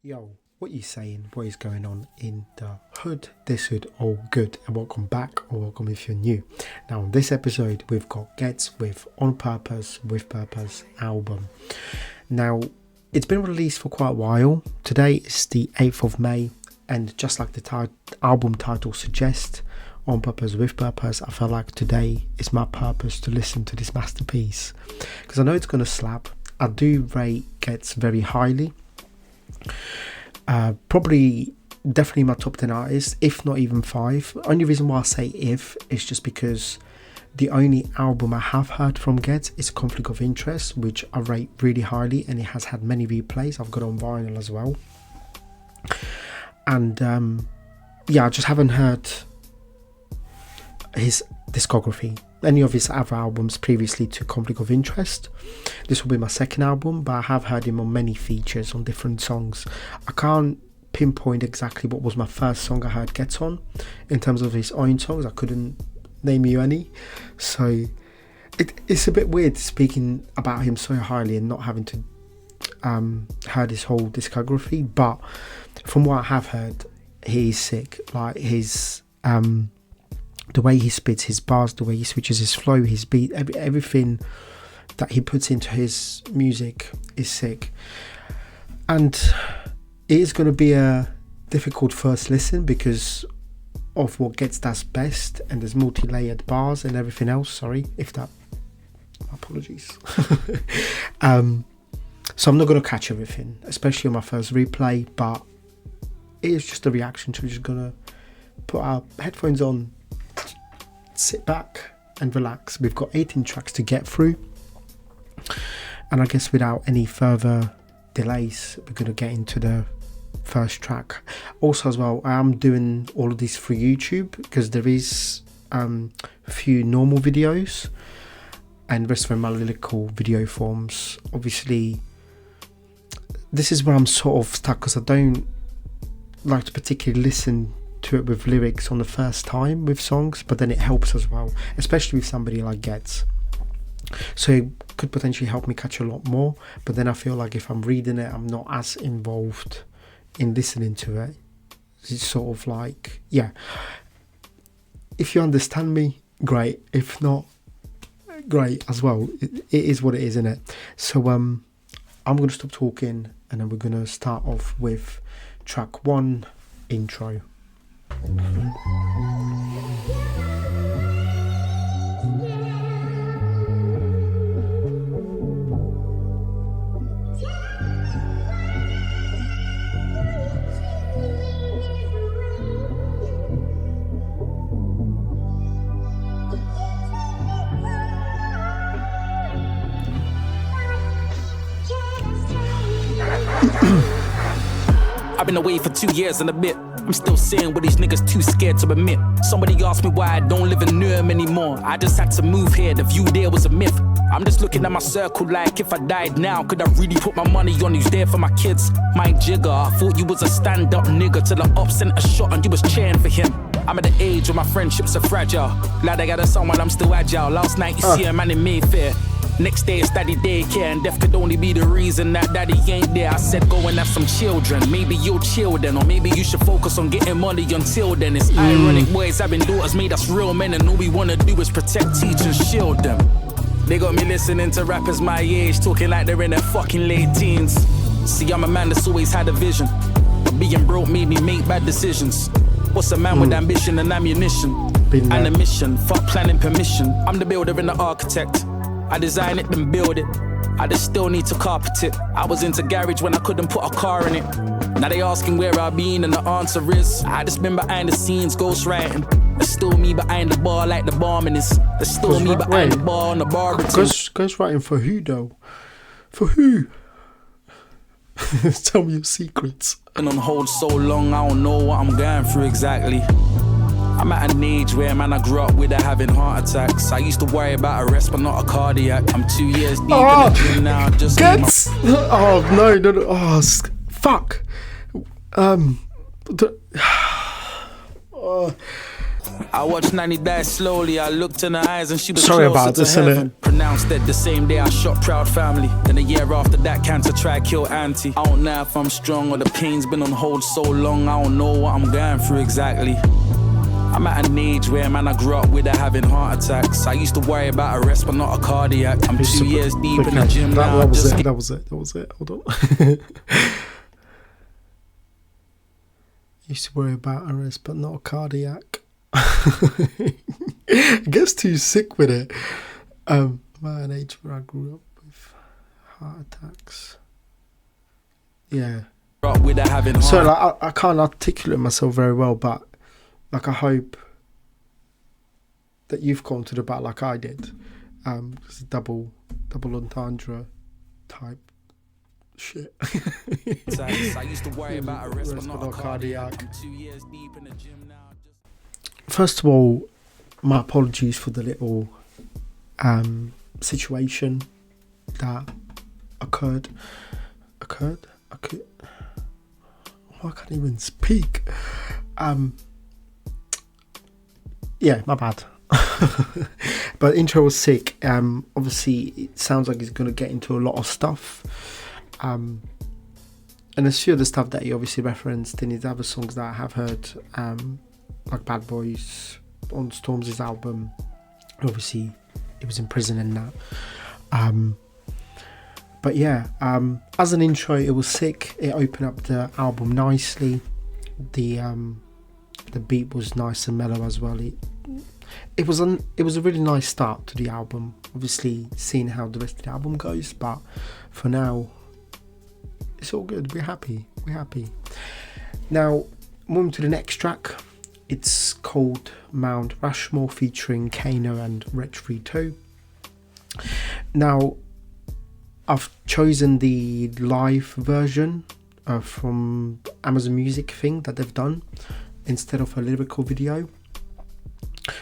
Yo, what you saying? What is going on in the hood? This hood, all good, and welcome back, or welcome if you're new. Now, on this episode, we've got Ghetts with On Purpose, With Purpose album. Now, it's been released for quite a while. Today is the 8th of May, and just like the album title suggests, On Purpose, With Purpose, I felt like today is my purpose to listen to this masterpiece, because I know it's going to slap. I do rate Ghetts very highly. Probably definitely my top 10 artists, if not even 5. Only reason why I say if is just because the only album I have heard from Ghetts is Conflict of Interest, which I rate really highly, and it has had many replays. I've got it on vinyl as well, and I just haven't heard his discography, any of his other albums previously to Conflict of Interest. This will be my second album, but I have heard him on many features on different songs. I can't pinpoint exactly what was my first song I heard Ghetts on. In terms of his own songs, I couldn't name you any, so it's a bit weird speaking about him so highly and not having to heard his whole discography. But from what I have heard, he is sick. Like his the way he spits his bars, the way he switches his flow, his beat, everything that he puts into his music is sick. And it is going to be a difficult first listen because of what Ghetts does best, and there's multi-layered bars and everything else. Sorry if that, apologies. So I'm not going to catch everything, especially on my first replay, but it is just a reaction. So we're just going to put our headphones on, sit back and relax. We've got 18 tracks to get through, and I guess without any further delays, we're going to get into the first track. Also as well, I am doing all of this for YouTube because there is a few normal videos and rest of my lyrical video forms. Obviously this is where I'm sort of stuck because I don't like to particularly listen to it with lyrics on the first time with songs, but then it helps as well, especially with somebody like Ghetts. So it could potentially help me catch a lot more, but then I feel like if I'm reading it, I'm not as involved in listening to it. It's sort of like, yeah, if you understand me, great. If not, great as well. It is what it is, isn't it? So I'm going to stop talking, and then we're going to start off with track 1, intro. I've been away for 2 years and a bit. I'm still saying what these niggas too scared to admit. Somebody asked me why I don't live in Nurem anymore. I just had to move here, the view there was a myth. I'm just looking at my circle like if I died now, could I really put my money on who's there for my kids? My jigger, I thought you was a stand-up nigga till the op sent a shot and you was cheering for him. I'm at the age where my friendships are fragile. Glad I got a son while I'm still agile. Last night you see a man in Mayfair. Next day it's daddy daycare, and death could only be the reason that daddy ain't there. I said go and have some children, maybe you'll chill then, or maybe you should focus on getting money until then. It's ironic, boys having daughters made us real men, and all we wanna do is protect, teach and shield them. They got me listening to rappers my age, talking like they're in their fucking late teens. See, I'm a man that's always had a vision, but being broke made me make bad decisions. What's a man with ambition and ammunition? And a mission, fuck planning permission. I'm the builder and the architect. I design it, then build it. I just still need to carpet it. I was into garage when I couldn't put a car in it. Now they asking where I've been, and the answer is I just been behind the scenes ghostwriting. There's still me behind the bar like the barman is. There's still me behind the bar on the barber. Ghostwriting for who though? For who? Tell me your secrets. And on hold so long, I don't know what I'm going through exactly. I'm at an age where, man, I grew up with her having heart attacks. I used to worry about arrest, but not a cardiac. I'm 2 years deep in the gym now. Just Ghetts! Oh, no. Oh, fuck. I watched Nanny die slowly. I looked in her eyes and she was Sorry closer about to this, heaven. innit? Pronounced dead the same day I shot Proud Family. Then a year after that, cancer tried kill auntie. I don't know if I'm strong or the pain's been on hold so long. I don't know what I'm going through exactly. I'm at an age where, man, I grew up with her having heart attacks. I used to worry about arrest, but not a cardiac. I'm 2 years deep in the gym now. That was it. Hold on. Used to worry about arrest, but not a cardiac. Gets too sick with it. I'm at an age where I grew up with heart attacks. Yeah. So like, I can't articulate myself very well, but like I hope that you've gone to the bat like I did. It's a double entendre type shit. I used to worry about arrest, but not a cardiac. I'm 2 years deep in the gym now. First of all, my apologies for the little situation that occurred. Oh, I can't even speak. Yeah, my bad. But intro was sick. Obviously, it sounds like he's going to get into a lot of stuff. And there's a few of the stuff that he obviously referenced in his other songs that I have heard, like Bad Boys on Stormzy's album. Obviously, he was in prison and that. But yeah, as an intro, it was sick. It opened up the album nicely. The beat was nice and mellow as well. It was a really nice start to the album. Obviously, seeing how the rest of the album goes, but for now, it's all good. We're happy. Now, moving to the next track. It's called Mount Rushmore featuring Kano and Rich 32. Now, I've chosen the live version from Amazon Music thing that they've done instead of a lyrical video.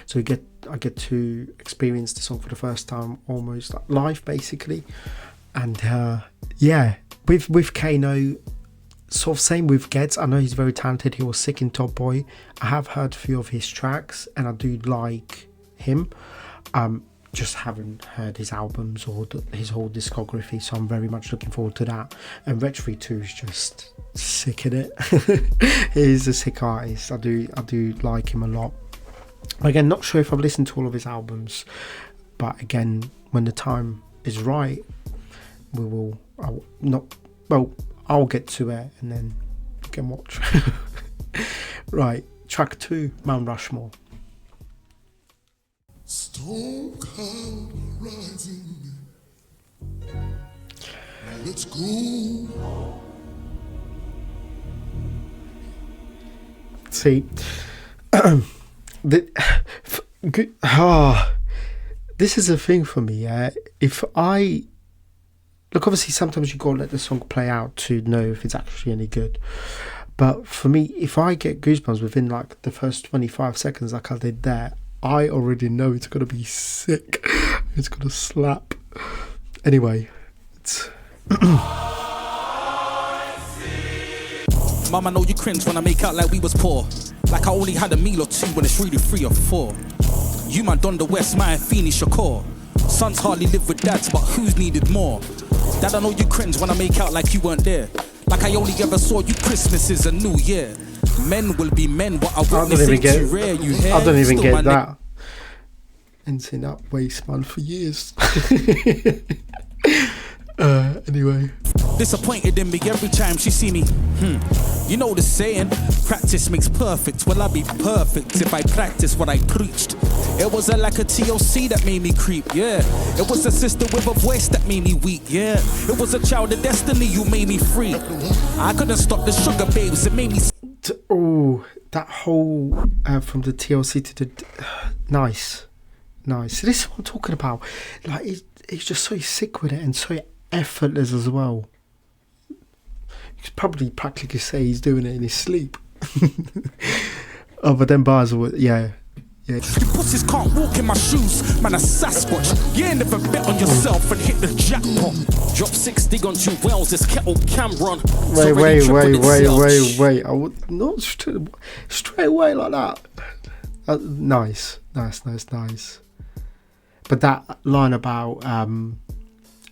So I get to experience the song for the first time almost like live basically. And yeah, with Kano, sort of same with Ghetts. I know he's very talented. He was sick in Tumbioi. I have heard a few of his tracks and I do like him. Just haven't heard his albums or his whole discography, so I'm very much looking forward to that. And Rich 32 is just sick in it. He's a sick artist. I do like him a lot. Again, not sure if I've listened to all of his albums, but again, when the time is right, I'll get to it and then you can watch. Right, track 2, Mount Rushmore. Storm cloud rising. Let's go. See, this is a thing for me. If I look, obviously, sometimes you gotta let the song play out to know if it's actually any good. But for me, if I get goosebumps within like the first 25 seconds, like I did there, I already know it's gonna be sick. It's gonna slap. Anyway, it's. Mama, know you cringe when I make out like we was poor. Like I only had a meal or two when it's really 3 or 4. You man done the West, my Feeney Shakur. Sons hardly live with dads, but who's needed more? Dad, I know you cringe when I make out like you weren't there. Like I only ever saw you Christmases and New Year. Men will be men, but I don't even get too rare. You hear? I don't even get that. And seen that waste man for years. Anyway. Disappointed in me every time she see me. You know the saying, practice makes perfect. Well, I'd be perfect if I practice what I preached. It was a lack of TLC that made me creep, yeah. It was a sister with a voice that made me weak, yeah. It was a child of destiny who made me free. I couldn't stop the sugar babes, it made me... Oh, that whole from the TLC to the... Nice. This is what I'm talking about. Like, he's just so sick with it and so effortless as well. You could probably practically say he's doing it in his sleep. Oh, but then bars were, yeah. You pussies can't walk in my shoes, man, a Sasquatch. You ain't never bet on yourself and hit the jackpot. Drop 60 on 2 wells, this kettle Cameron. Wait. I would not straight away like that. Nice. But that line about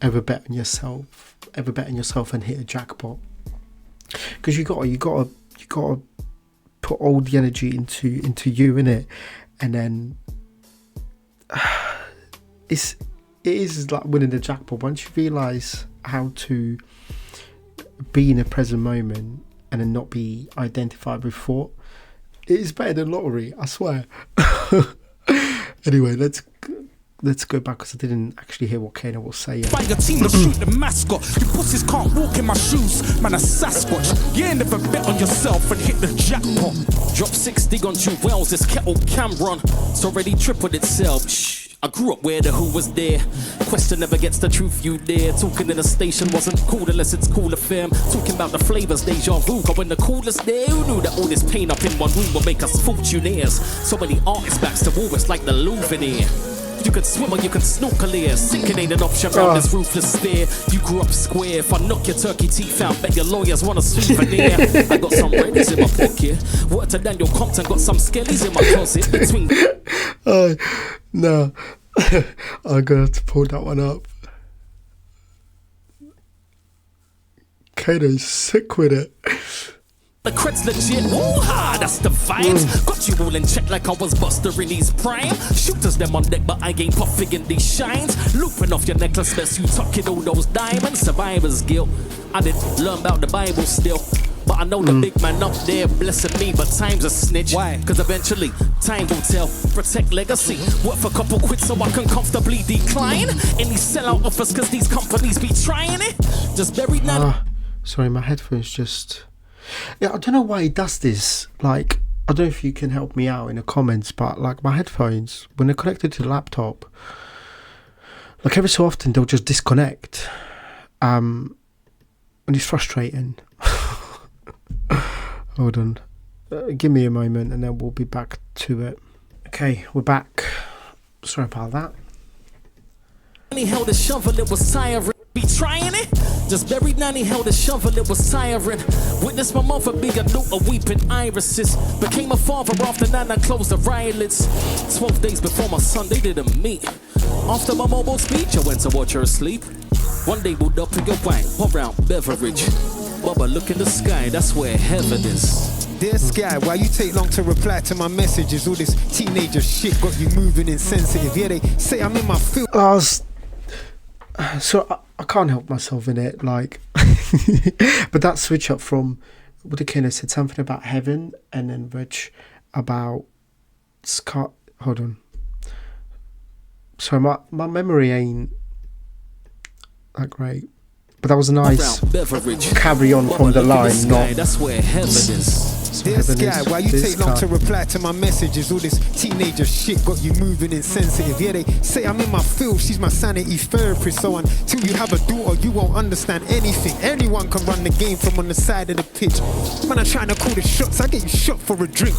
ever bet on yourself and hit a jackpot, because you gotta put all the energy into you, innit? And then it is like winning the jackpot. Once you realise how to be in a present moment and then not be identified with thought, it is better than lottery, I swear. Anyway, let's go back, because I didn't actually hear what Kano was saying. Find your team to shoot the mascot. You pussies can't walk in my shoes, man, a Sasquatch. You ain't never bet on yourself and hit the jackpot. Drop 60 on Jewels, this kettle Cameron. It's already tripled itself. Shh. I grew up where the who was there. Question never gets the truth, you dare. Talking in a station wasn't cool unless it's cool FM. Talking about the flavors, deja vu. But when the coolest there, who knew that all this pain up in one room will make us fortunaires? So many artists backs to war, it's like the Louvre in here. You can swim or you can snorkel here. Sinking ain't an option round this ruthless sphere. You grew up square. If I knock your turkey teeth out, bet your lawyers want a souvenir. I got some readies in my pocket. Word to Daniel Compton, got some skellies in my closet. Between no, I'm gonna have to pull that one up. Kano's sick with it. the cred's legit, woo-ha, that's the vibes. Got you all in check like I was Buster in his prime. Shooters them on deck, but I ain't puffing in these shines. Looping off your necklace, best you tucking all those diamonds. Survivor's guilt, I didn't learn about the Bible still. But I know the big man up there blessing me, but time's a snitch. Why? Cause eventually, time will tell. Protect legacy. Work for a couple quid so I can comfortably decline. Any sellout offers cause these companies be trying it. Just buried now. Sorry, my headphones just... Yeah, I don't know why he does this. Like, I don't know if you can help me out in the comments, but like my headphones, when they're connected to the laptop, like every so often they'll just disconnect. And it's frustrating. Hold on, give me a moment and then we'll be back to it. Okay, we're back. Sorry about that. He held a shovel, it was tiring. Be trying it? Just buried nanny held a shovel, it was tiring. Witnessed my mother be a note of weeping irises. Became a father after Nana closed the eyelids. 12 days before my son, they didn't meet. After my mobile speech, I went to watch her asleep. One day moved up in your wine, around Beveridge. Bubba, look in the sky, that's where heaven is. Dear Sky, why you take long to reply to my messages? All this teenager shit got you moving insensitive. Yeah, they say I'm in my field. So I can't help myself in it, like, but that switch up from what the Kano said, something about heaven, and then Rich about Scott. Hold on. So my memory ain't that great, but that was a nice carry on from the line. Not that's where heaven is. Dear Sky, why you take long to reply to my messages? All this teenager shit got you moving insensitive. Yeah, they say I'm in my field, she's my sanity therapist. So until you have a daughter, you won't understand anything. Anyone can run the game from on the side of the pitch. Man, I'm trying to call the shots, I get you shot for a drink.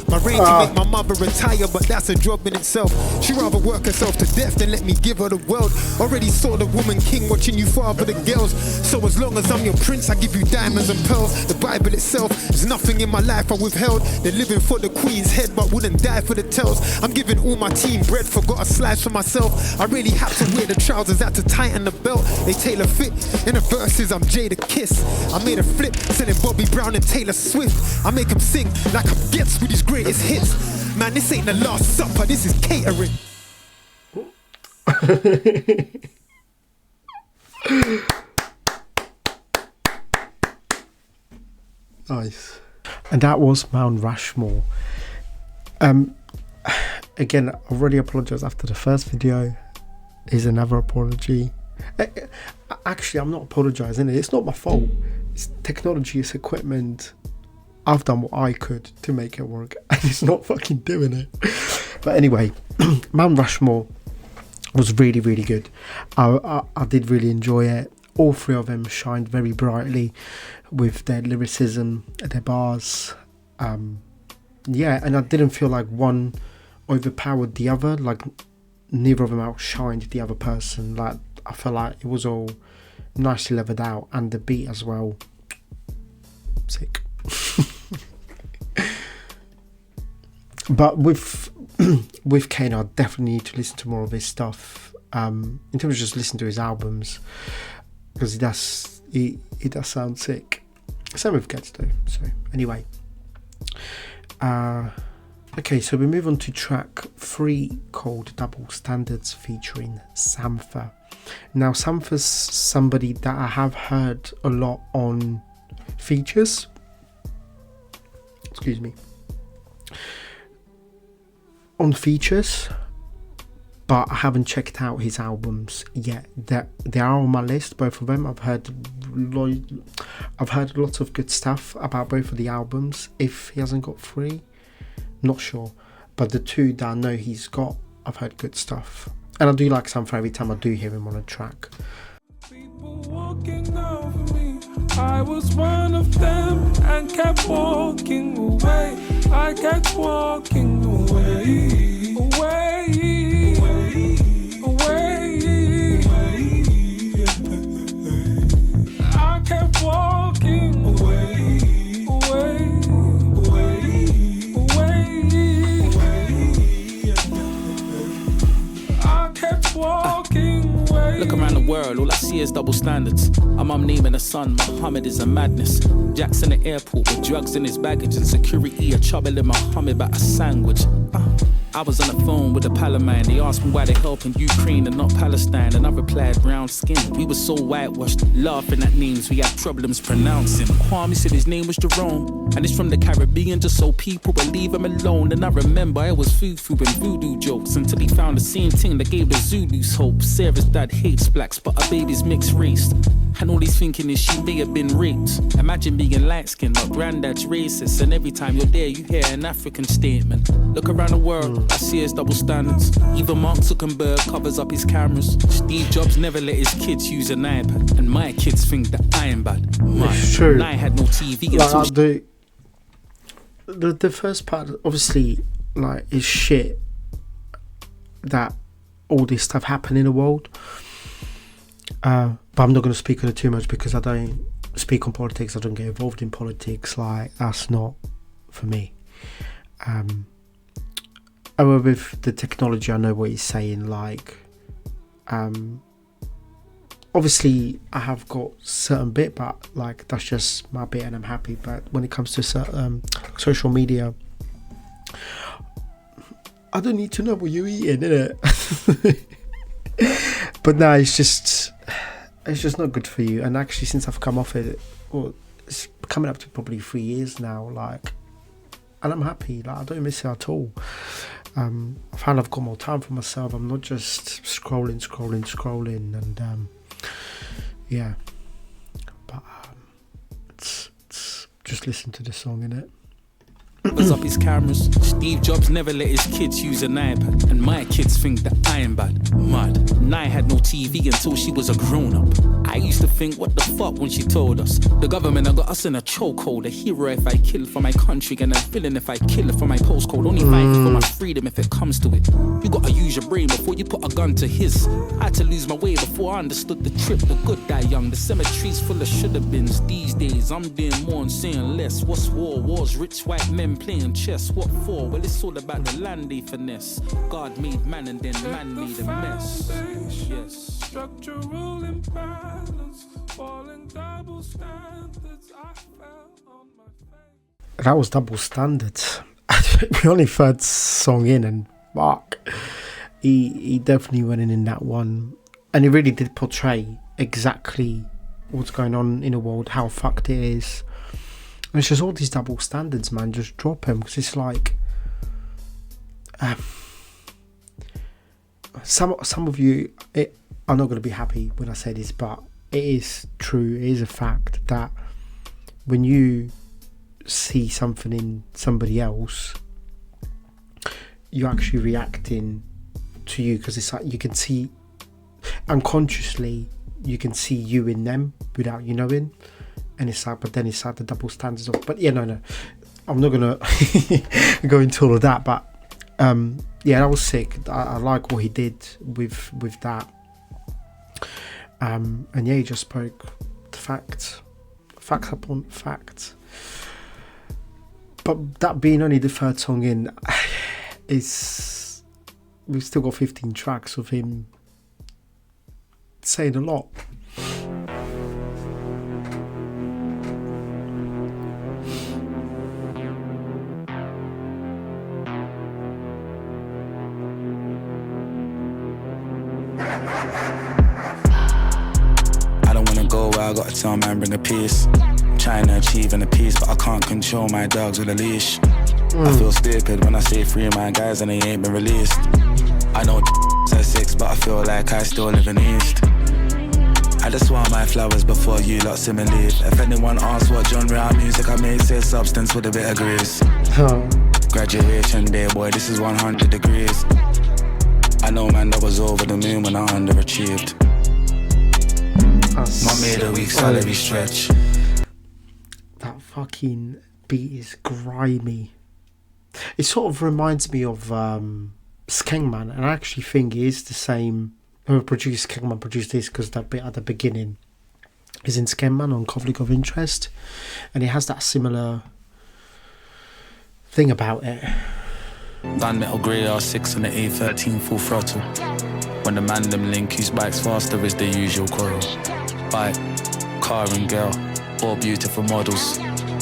My range to make my mother retire, but that's a job in itself. She rather work herself to death than let me give her the world. Already saw the woman king watching you father the girls. So as long as I'm your prince, I give you diamonds and pearls. The Bible itself is nothing in my life I withheld. They're living for the queen's head, but wouldn't die for the tails. I'm giving all my team bread, forgot a slice for myself. I really have to wear the trousers out to tighten the belt. They tailor fit. In the verses, I'm Jada Kiss. I made a flip, selling Bobby Brown and Taylor Swift. I make them sing like I'm Ghetts with these greatest hits. Man, this ain't the Last Supper, this is catering. Nice. And that was Mount Rushmore. Again, I already apologise after the first video. Here's another apology. Actually, I'm not apologising. It's not my fault. It's technology, it's equipment. I've done what I could to make it work, and it's not fucking doing it. But anyway, Mount Rushmore was really, really good. I did really enjoy it. All three of them shined very brightly with their lyricism, their bars. Yeah, and I didn't feel like one overpowered the other. Like neither of them outshined the other person. Like I felt like it was all nicely leveled out, and the beat as well. Sick. But with Kane, I definitely need to listen to more of his stuff. In terms of just listen to his albums, because he does sound sick. Same with Ghetts though. So anyway, okay, so we move on to track 3 called Double Standards featuring Sampha. Now Sampha's somebody that I have heard a lot on features. Excuse me. On features, but I haven't checked out his albums yet. They are on my list, both of them. I've heard lots of good stuff about both of the albums. If he hasn't got 3, not sure, but the 2 that I know he's got, I've heard good stuff, and I do like Sampha every time I do hear him on a track. People walking over me, I was one of them and kept walking away. I kept walking away, away, away, away. I kept walking away, away, away, away. I kept walking away. Look around the world, all I see is double standards. A mum naming a son, Muhammad is a madness. Jack's in the airport with drugs in his baggage and security a troubling Muhammad about a sandwich. I was on the phone with a pal of mine. They asked me why they're helping Ukraine and not Palestine, and I replied brown skin. We were so whitewashed, laughing at names we had problems pronouncing. Kwame said his name was Jerome, and it's from the Caribbean, just so people would leave him alone. And I remember it was fufu and voodoo jokes until he found the same thing that gave the Zulus hope. Sarah's dad hates blacks, but her baby's mixed race, and all he's thinking is she may have been raped. Imagine being light-skinned, but granddad's racist, and every time you're there you hear an African statement. Look around the world, I see his double standards. Even Mark Zuckerberg covers up his cameras. Steve Jobs never let his kids use an iPad, and my kids think that I am bad. It's true. And I had no TV like, until the first part, obviously, like, is shit that all this stuff happened in the world. But I'm not going to speak on it too much because I don't speak on politics. I don't get involved in politics. Like, that's not for me. However, with the technology, I know what he's saying. Like, obviously, I have got certain bit, but like that's just my bit, and I'm happy. But when it comes to social media, I don't need to know what you're eating, innit? But no, it's just not good for you. And actually, since I've come off it, well, it's coming up to probably 3 years now. Like, and I'm happy. Like, I don't miss it at all. I find I've got more time for myself. I'm not just scrolling, and yeah. But it's just listen to the song, innit? covers up his cameras. Steve Jobs never let his kids use an iPad, and my kids think that I am bad. Mad. And I had no TV until she was a grown-up. I used to think, what the fuck, when she told us the government had got us in a chokehold. A hero if I kill for my country, and a villain if I kill for my postcode. Only fighting for my freedom if it comes to it. You gotta use your brain before you put a gun to his. I had to lose my way before I understood the trip. The good die young, the cemetery's full of shoulda-beens. These days I'm doing more and saying less. What's war? War's rich white men playing chess. What for? Well, it's all about the land they finesse. God made man and then man made a mess. Yes. Structural imbalance, falling double standards. I fell on my face. That was Double Standards. We only third song in, and fuck, he definitely went in that one, and he really did portray exactly what's going on in the world, how fucked it is. And it's just all these double standards, man. Just drop them, because it's like some of you are not going to be happy when I say this, but it is true. It is a fact that when you see something in somebody else, you're actually reacting to you, because it's like you can see unconsciously, you can see you in them without you knowing. And it's like, but then it's like the double standards of, but yeah, no, I'm not gonna go into all of that, but yeah, that was sick. I like what he did with that, and yeah, he just spoke the facts upon facts. But that being only the third song in, we've still got 15 tracks of him saying a lot. I don't wanna go where I gotta tell man bring a piece. Trying to achieve in a piece, but I can't control my dogs with a leash. I feel stupid when I say 3 of my guys and they ain't been released. I know says 6, but I feel like I still live in East. I just want my flowers before you lot see me leave. If anyone asks what genre of music I made, say substance with a bit of grease. Graduation day, boy, this is 100 degrees. I know man that was over the moon when I underachieved. Not made a week salary stretch. That fucking beat is grimy. It sort of reminds me of Skengman, and I actually think it is the same. Whoever produced Skengman produced this, because that bit at the beginning is in Skengman on Conflict of Interest, and it has that similar thing about it. Done metal grey R6 and the A13 full throttle. When the man them link, whose bike's faster is the usual quarrel. Bike, car and girl, all beautiful models.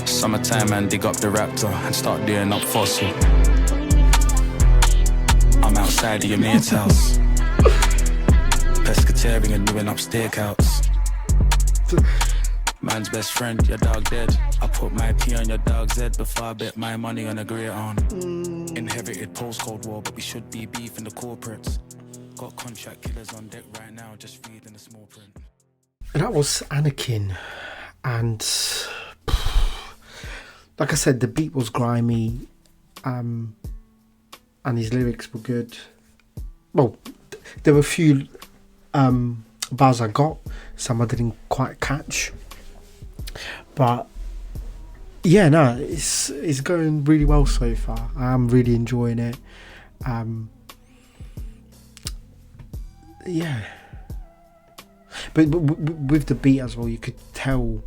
Summertime and dig up the Raptor and start doing up Fossil. I'm outside of your mate's house. Pescatarian and doing up stakeouts. Man's best friend, your dog dead. I put my pee on your dog's head before I bet my money on a grey on. Inherited post-Cold War, but we should be beefing the corporates. Got contract killers on deck right now, just reading the small print. And that was Anakin, and like I said, the beat was grimy, and his lyrics were good. Well, there were a few bars I got, some I didn't quite catch, but yeah, no, it's going really well so far. I'm really enjoying it. Yeah, but with the beat as well, you could tell.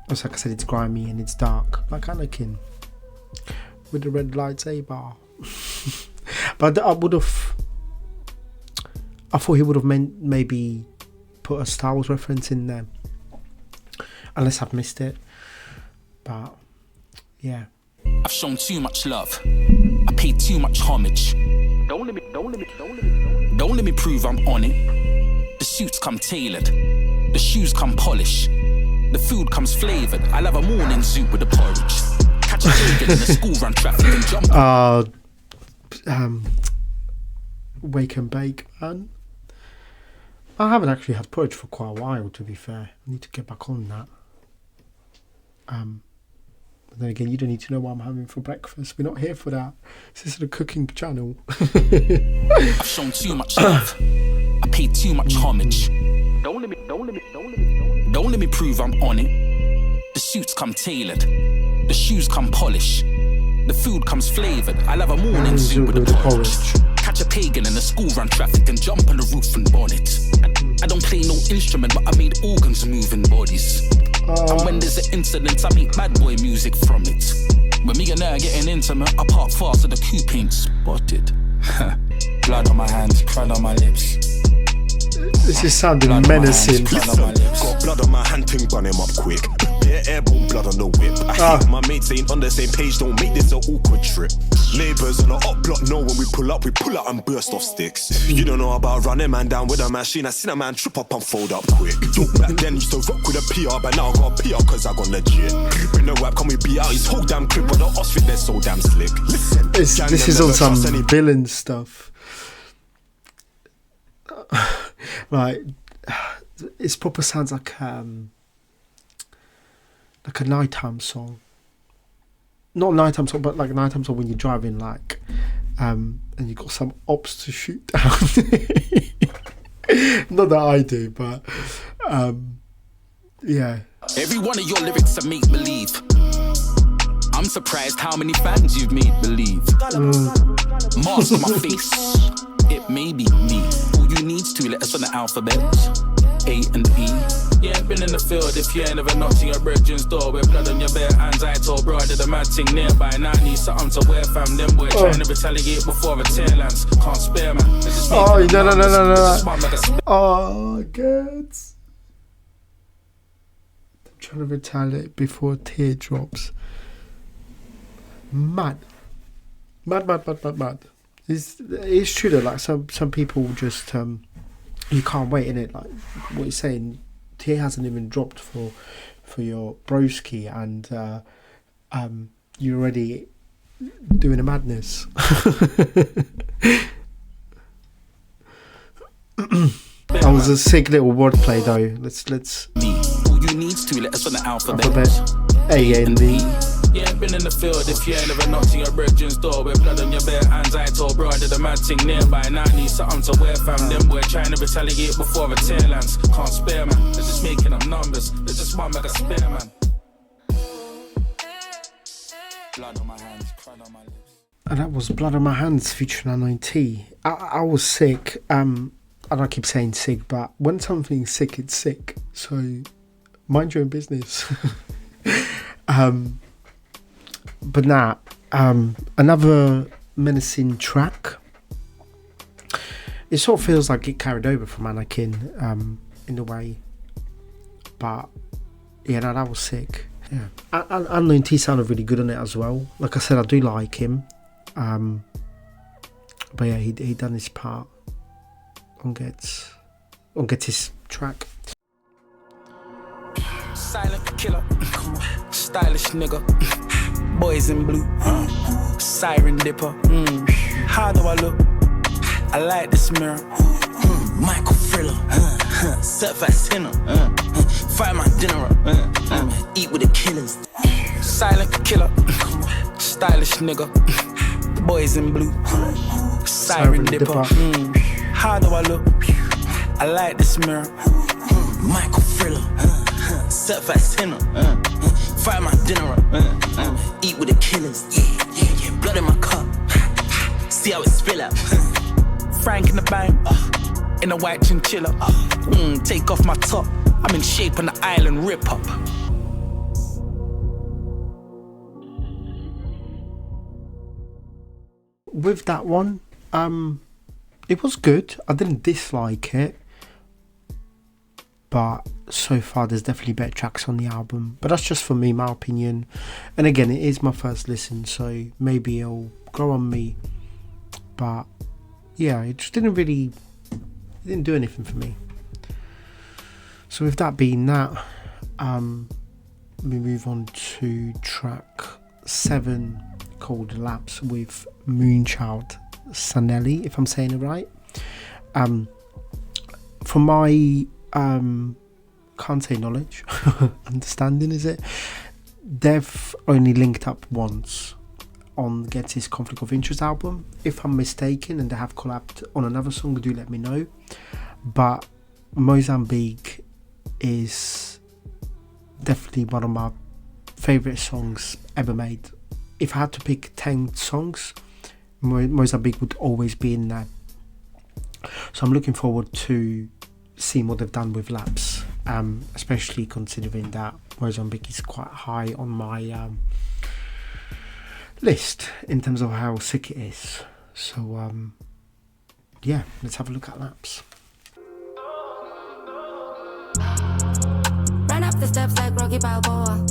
Like I said, it's grimy and it's dark, like Anakin with the red lightsaber. But I thought he would have maybe put a Star Wars reference in there, unless I've missed it. But yeah, I've shown too much love. I paid too much homage. Don't let me prove I'm on it. The suits come tailored, the shoes come polished, the food comes flavoured. I'll have a morning zoo with the porridge. Catch a bacon in the school run traffic and jump. Wake and bake, man. I haven't actually had porridge for quite a while, to be fair. I need to get back on that. But then again, you don't need to know what I'm having for breakfast. We're not here for that. This is a cooking channel. I've shown too much love. I paid too much homage. Don't let me prove I'm on it. The suits come tailored, the shoes come polished, the food comes flavoured. I'll have a morning zoo with the porridge. Catch a pagan in the school run traffic and jump on the roof and bonnet. I don't play no instrument, but I made organs moving bodies. And when there's an incident, I make bad boy music from it. When me and her getting intimate, I park fast so the coupe ain't spotted. Blood on my hands, blood on my lips. This is sounding menacing. Got blood on my hand, ping bun him up quick. Bare airborne blood on the whip. I hate my mates ain't on the same page, don't make this an awkward trip. Neighbours on the up block know when we pull out and burst off sticks. You don't know about running man down with a machine. I seen a man trip up and fold up quick. Back then used to rock with a PR, but now I got a PR cause I got legit. Bring the web, can we beat out his whole damn clip, but the Osfit they're so damn slick. Listen, this is on some villain stuff. Like, it proper sounds like a nighttime song. Not a nighttime song, but like a nighttime song when you're driving, like, and you've got some ops to shoot down. Not that I do, but yeah. Every one of your lyrics are make believe. I'm surprised how many fans you've made believe. Mask on my face, it may be me. All you need's 2 letters on the alphabet. A and E. Yeah, been in the field. If you ain't ever knocked on your brethren's door with blood on your bare hands, I told bro, I did a mad thing nearby. Now I need something to wear, fam. Them boy trying to retaliate before a tear lands. Can't spare, man. Oh, no. Oh, Ghetts. I'm trying to retaliate before teardrops. Mad. It's true though, like some people just you can't wait, innit? Like what you're saying, tear hasn't even dropped for your broski, and you're already doing a madness. That was a sick little wordplay though. Let's all you need is 2 letters on the alphabet. A and D. Yeah, been in the field. If you ain't ever knocked on your brethren's door with blood on your bare hands, I told bro, I did a mad thing nearby. Now I need something to wear, fam. Them boy trying to retaliate before a tear lands. Can't spare, man. They're just making up numbers. There's just one mega spare, man. Blood on my hands, crud on my lips. And that was Blood on My Hands featuring Unknown T. I was sick. I don't keep saying sick, but when something's sick, it's sick. So mind your own business. But now, another menacing track. It sort of feels like it carried over from Anakin, in a way. But yeah, no, that was sick. Yeah, Unknown T sounded really good on it as well. Like I said, I do like him. But yeah, he done his part on Ghetts' track. Silent killer, stylish nigga, boys in blue, siren dipper. How do I look? I like this mirror. Michael Thriller, certified sinner. Fry my dinner up, eat with the killers. Silent killer, stylish nigga, boys in blue, siren dipper. How do I look? I like this mirror. Michael Thriller, certified sinner. Fry my dinner up, eat with the killers. Yeah, blood in my cup. See how it spill out. Frank in the bank, in a white chinchilla. Take off my top. I'm in shape on the island rip up. With that one, it was good. I didn't dislike it, but so far there's definitely better tracks on the album. But that's just for me, my opinion. And again, it is my first listen, so maybe it'll grow on me. But yeah, it just didn't do anything for me. So with that being that, we move on to track 7 called Lapse with Moonchild Sanelli, if I'm saying it right. From my can't say knowledge, understanding is it, they've only linked up once on Ghetts' Conflict of Interest album. If I'm mistaken and they have collabed on another song, do let me know. But Mozambique is definitely one of my favourite songs ever made. If I had to pick 10 songs, Mozambique would always be in there. So I'm looking forward to seeing what they've done with Lapse, especially considering that Mozambique is quite high on my list in terms of how sick it is. So yeah, let's have a look at Lapse. Run up the steps like Rocky Balboa.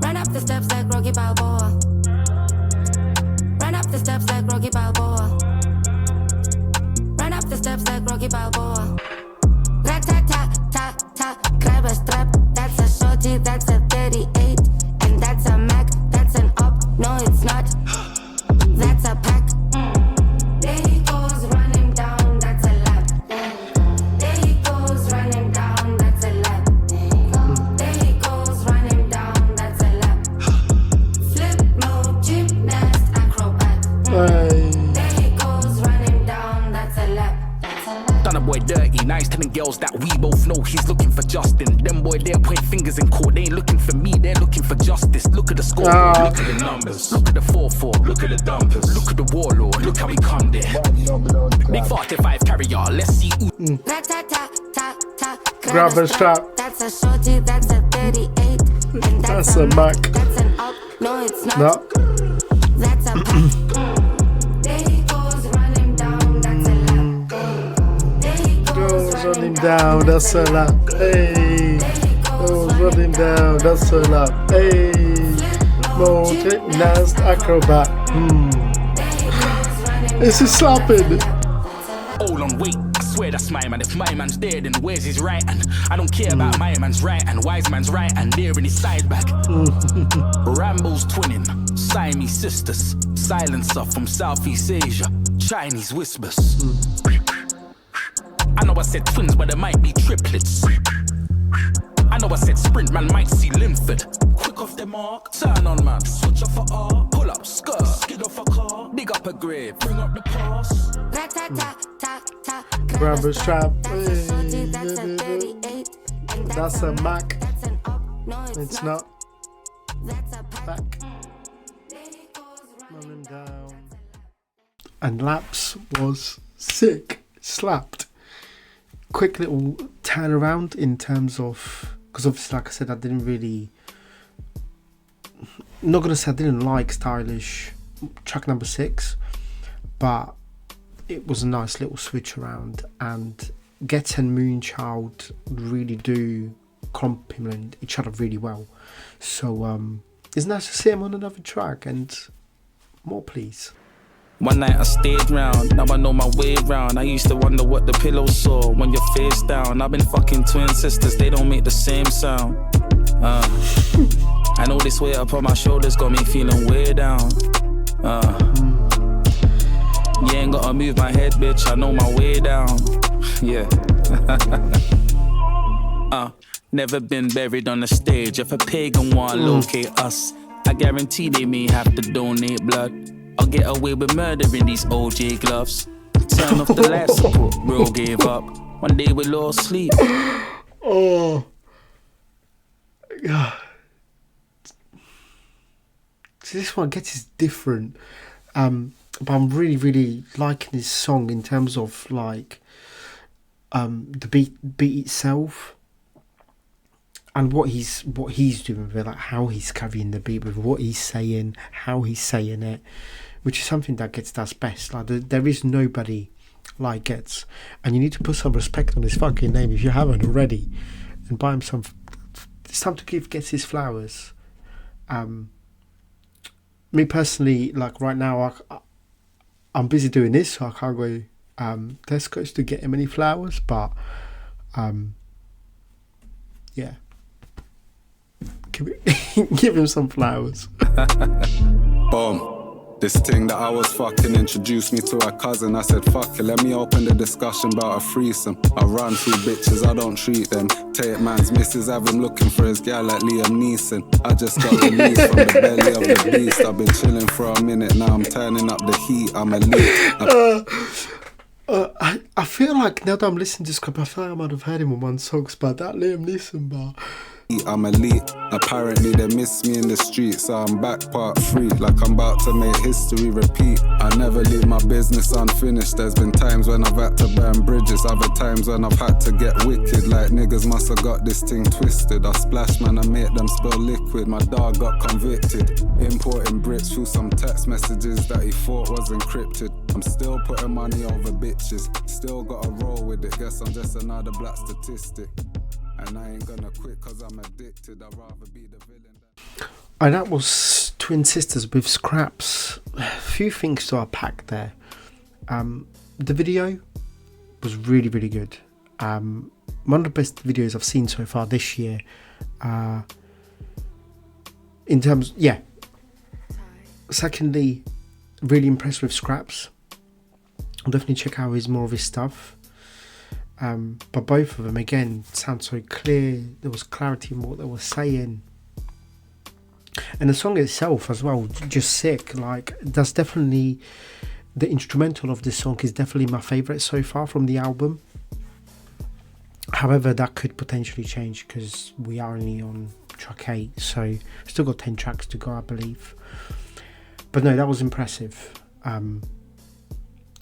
Run up the steps like Rocky Balboa. Run up the steps like Rocky Balboa. Run up the steps like Rocky Balboa. Rat tat tat tat tat. Grab a strap. That's a shorty. That's a 38. And that's a Mac. That's an up. No, it's not. That's a pack. There he goes running down. That's a lap. There he goes running down. That's a lap. There he goes running down. That's a lap. Flip mode, gymnast, acrobat. There he goes running down. That's a lap. Done a boy dirty, nice telling girls that we both know he's looking for Justin. Them boy there point fingers in court, they ain't looking for me, they're looking for Justin. justice. Look at the score, look at the numbers. Look at the 4-4, look at the dumpers. Look at the warlord, look how we come there. Big 45 carrier, let's see who. Grab a strap. That's a shorty, that's a 38. And That's a Mac. That's an up. No, it's not. No. That's a There he goes, run him down. That's a lap. There he Goes running down, that's a lap. Hey. Goes running down, that's a lap. Hey. Gymnast acrobat. This is slapping. Hold on, wait. I swear that's my man. If my man's there, then where's his right hand? I don't care about my man's right and wise man's right and there in his side back. Rambo's twinning, Siamese sisters, silencer from Southeast Asia, Chinese whispers. I know I said twins, but there might be triplets. I know I said sprint, man might see Linford. Quick off the mark, turn on man, switch off a R, pull up, skirt, skid off a car, dig up a grave, bring up the pass. Grab a strap. That's Hey. a 38. That's a Mac. That's an up. No, It's not. That's a Back. Running down. And Laps was sick. Slapped. Quick little turnaround in terms of, because obviously, like I said, I didn't really, not gonna say I didn't like Stylish track number 6, but it was a nice little switch around, and Ghetts and Moonchild really do complement each other really well. So it's nice to see him on another track, and more please. One night I stayed round, now I know my way round. I used to wonder what the pillow saw when you're face down. I've been fucking twin sisters, they don't make the same sound. I know this weight up on my shoulders got me feeling way down. You ain't gotta move my head, bitch, I know my way down. Yeah. Never been buried on the stage. If a pagan want locate us, I guarantee they may have to donate blood. I'll get away with murder in these OJ gloves. Turn off the life support, bro gave up. One day we'll all sleep. Oh. Yeah. See, this one Ghetts is different. But I'm really, really liking this song in terms of like the beat itself. And what he's doing with it, like how he's carrying the beat with what he's saying, how he's saying it, which is something that Ghetts does best. Like there is nobody like Ghetts, and you need to put some respect on his fucking name if you haven't already, and buy him some. It's time to give Ghetts his flowers. Me personally, like right now, I'm busy doing this, so I can't go Tesco's to get him any flowers, but yeah. Give him some flowers. Boom. This thing that I was fucking introduced me to a cousin. I said, fuck it, let me open the discussion about a threesome. I run through bitches, I don't treat them. Take man's missus, have him looking for his gal like Liam Neeson. I just got released from the belly of the beast. I've been chilling for a minute, now I'm turning up the heat. I'm elite. I feel like now that I'm listening to this clip, I feel like I might have heard him on one song, but that Liam Neeson bar. I'm elite. Apparently they miss me in the streets, so I'm back part 3. Like I'm about to make history repeat. I never leave my business unfinished. There's been times when I've had to burn bridges, other times when I've had to get wicked. Like niggas must have got this thing twisted. I splash man, I make them spill liquid. My dog got convicted, importing bricks through some text messages that he thought was encrypted. I'm still putting money over bitches, still gotta roll with it. Guess I'm just another black statistic. And I ain't gonna quit cause I'm addicted. I'd rather be the villain. And that was Twin Sisters with Scraps. A few things to unpack there. The video was really, really good. One of the best videos I've seen so far this year. In terms, yeah. Secondly, really impressed with Scraps. I'll definitely check out more of his stuff. But both of them, again, sound so clear. There was clarity in what they were saying. And the song itself as well, just sick. Like, that's definitely, the instrumental of this song is definitely my favourite so far from the album. However, that could potentially change because we are only on track 8, so still got 10 tracks to go, I believe. But no, that was impressive.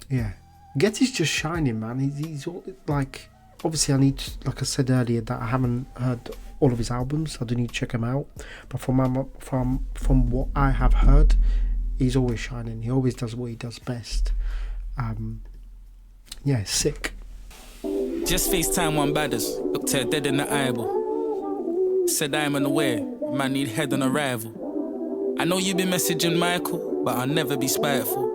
Yeah, Ghetts is just shining, man. He's all, like, obviously I need, like I said earlier, that I haven't heard all of his albums. I do need to check them out. But from what I have heard, he's always shining. He always does what he does best. Yeah, sick. Just FaceTime one badders, looked her dead in the eyeball. Said I'm unaware, man need head on arrival. I know you been messaging Michael, but I'll never be spiteful.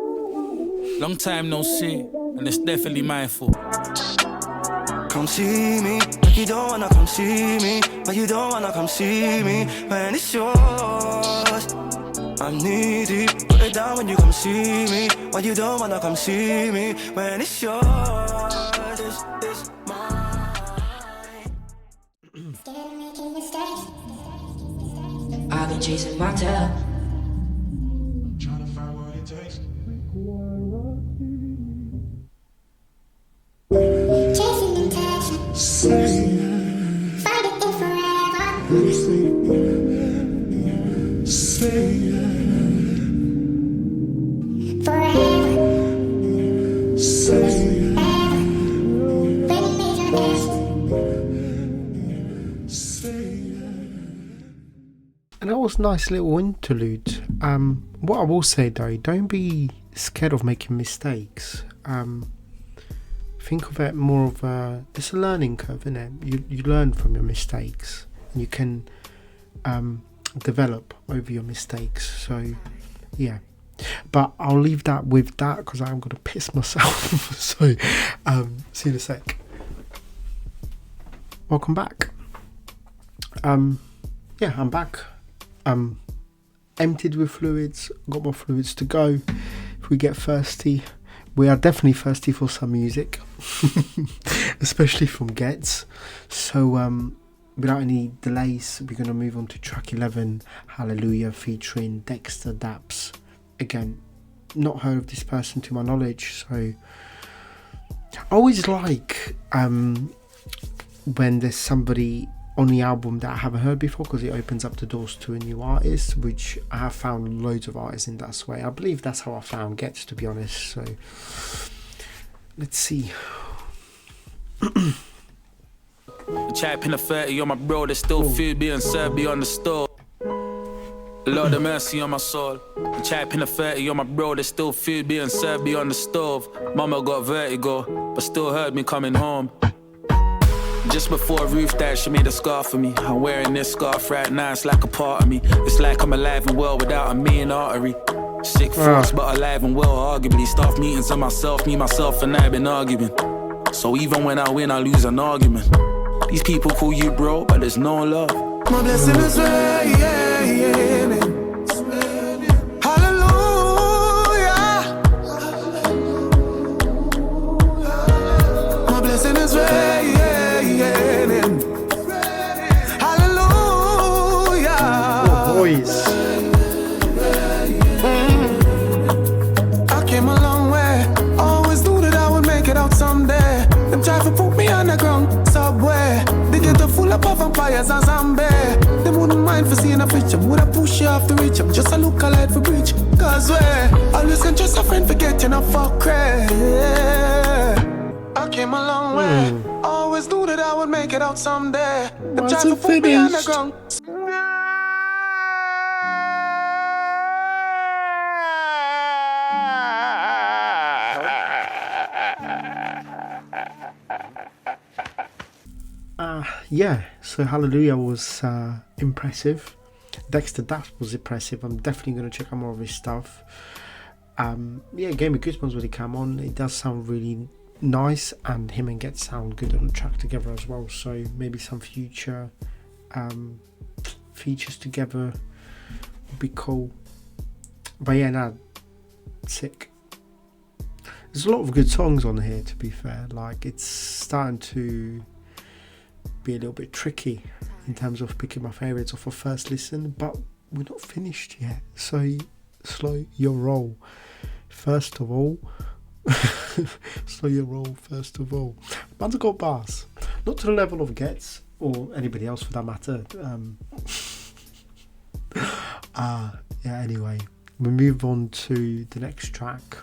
Long time no see, and it's definitely my fault. Come see me, but you don't wanna come see me, but you don't wanna come see me when it's yours. I'm needy, put it down when you come see me, but you don't wanna come see me when it's yours. It's mine. I've been chasing my tail. Trying to find what it takes. Chasing intention. Find it in forever. And that was a nice little interlude. What I will say though, don't be scared of making mistakes. Think of it more of it's a learning curve, isn't it? You learn from your mistakes, and you can develop over your mistakes. So yeah, but I'll leave that with that because I'm gonna piss myself. So see you in a sec. Welcome back. Yeah, I'm back. Emptied with fluids, got more fluids to go. If we get thirsty, we are definitely thirsty for some music, especially from Ghetts. So without any delays, we're going to move on to track 11, Hallelujah, featuring Dexter Daps. Again, not heard of this person to my knowledge, so I always like when there's somebody on the album that I haven't heard before, because it opens up the doors to a new artist, which I have found loads of artists in that way. I believe that's how I found Ghetts, to be honest. So let's see. Chap in a 30 on my bro, there's still food being served beyond the store. Lord have mercy on my soul. Chap in a 30 on my bro, there's still food being served beyond the stove. Mama got vertigo, but still heard me coming home. Just before Ruth died, she made a scarf for me. I'm wearing this scarf right now, it's like a part of me. It's like I'm alive and well without a main artery. Sick thoughts, but alive and well, arguably. Staff meetings of myself, me, myself, and I been arguing. So even when I win, I lose an argument. These people call you bro, but there's no love. My blessing is raining. Hallelujah. My blessing is raining. I came a long way. Always knew that I would make it out someday. Them try to put me on the ground subway. They get a full of vampires and zombies. They wouldn't mind for seeing a picture. Would I push you off the reach? I'm just a lookalike for breach. Cause always can just a friend for getting a fuck crazy. I came a long way. Always knew that I would make it out someday. Them try to put me on the ground. Yeah, so Hallelujah was impressive. Dexter Daps was impressive. I'm definitely going to check out more of his stuff. Yeah, it gave me goosebumps when he came on. It does sound really nice, and him and Ghetts sound good on the track together as well. So maybe some future features together would be cool. But yeah, no, sick. There's a lot of good songs on here, to be fair. Like, it's starting to be a little bit tricky in terms of picking my favourites off a first listen, but we're not finished yet, so slow your roll first of all. Slow your roll first of all. Man's got bars, not to the level of Ghetts or anybody else for that matter. Anyway, we move on to the next track,